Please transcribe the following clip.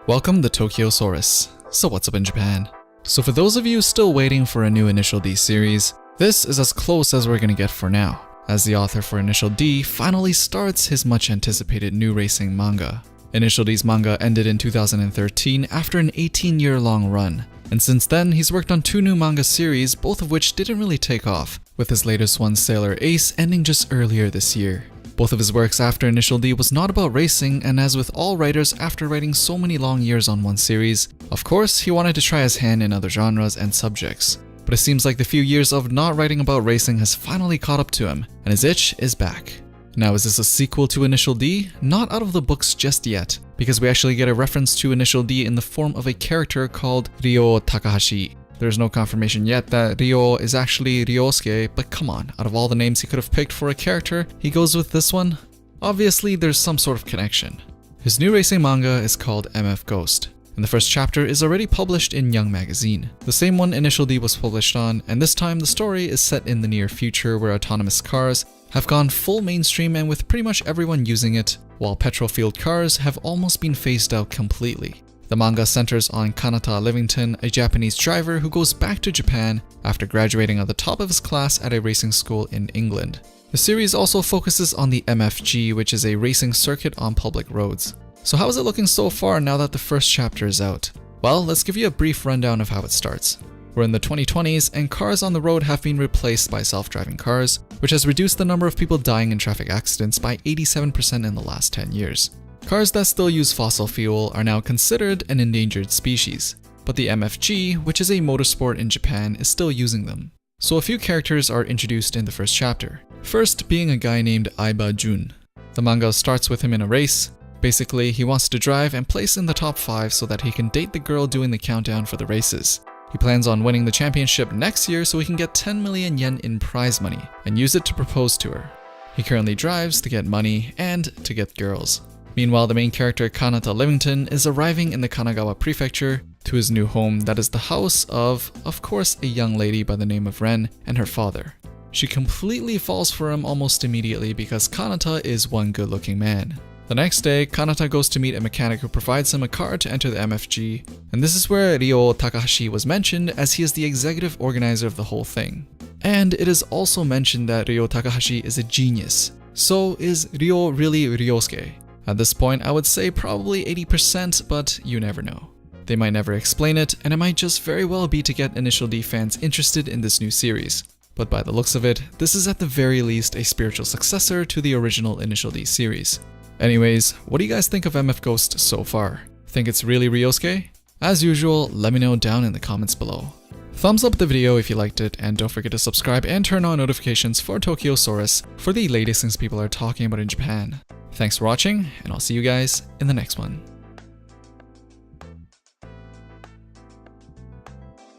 Welcome to Tokyosaurus. So what's up in Japan? So for those of you still waiting for a new Initial D series, this is as close as we're gonna get for now, as the author for Initial D finally starts his much anticipated new racing manga. Initial D's manga ended in 2013 after an 18-year-long run, and since then he's worked on 2 new manga series, both of which didn't really take off, with his latest one, Sailor Ace, ending just earlier this year. Both of his works after Initial D was not about racing, and as with all writers after writing so many long years on one series, of course he wanted to try his hand in other genres and subjects. But it seems like the few years of not writing about racing has finally caught up to him, and his itch is back. Now, is this a sequel to Initial D? Not out of the books just yet, because we actually get a reference to Initial D in the form of a character called Ryo Takahashi. There's no confirmation yet that Ryo is actually Ryosuke, but come on, out of all the names he could have picked for a character, he goes with this one? Obviously, there's some sort of connection. His new racing manga is called MF Ghost, and the first chapter is already published in Young Magazine, the same one Initial D was published on, and this time the story is set in the near future where autonomous cars have gone full mainstream and with pretty much everyone using it, while petrol-fueled cars have almost been phased out completely. The manga centers on Kanata Livington, a Japanese driver who goes back to Japan after graduating at the top of his class at a racing school in England. The series also focuses on the MFG, which is a racing circuit on public roads. So how is it looking so far now that the first chapter is out? Well, let's give you a brief rundown of how it starts. We're in the 2020s and cars on the road have been replaced by self-driving cars, which has reduced the number of people dying in traffic accidents by 87% in the last 10 years. Cars that still use fossil fuel are now considered an endangered species, but the MFG, which is a motorsport in Japan, is still using them. So a few characters are introduced in the first chapter. First being a guy named Aiba Jun. The manga starts with him in a race. Basically, he wants to drive and place in the top 5 so that he can date the girl doing the countdown for the races. He plans on winning the championship next year so he can get 10 million yen in prize money and use it to propose to her. He currently drives to get money and to get girls. Meanwhile, the main character Kanata Livington is arriving in the Kanagawa prefecture to his new home that is the house of course, a young lady by the name of Ren and her father. She completely falls for him almost immediately because Kanata is one good-looking man. The next day, Kanata goes to meet a mechanic who provides him a card to enter the MFG, and this is where Ryo Takahashi was mentioned as he is the executive organizer of the whole thing. And it is also mentioned that Ryo Takahashi is a genius. So is Ryo really Ryosuke? At this point, I would say probably 80%, but you never know. They might never explain it, and it might just very well be to get Initial D fans interested in this new series. But by the looks of it, this is at the very least a spiritual successor to the original Initial D series. Anyways, what do you guys think of MF Ghost so far? Think it's really Ryosuke? As usual, let me know down in the comments below. Thumbs up the video if you liked it, and don't forget to subscribe and turn on notifications for Tokyosaurus for the latest things people are talking about in Japan. Thanks for watching, and I'll see you guys in the next one.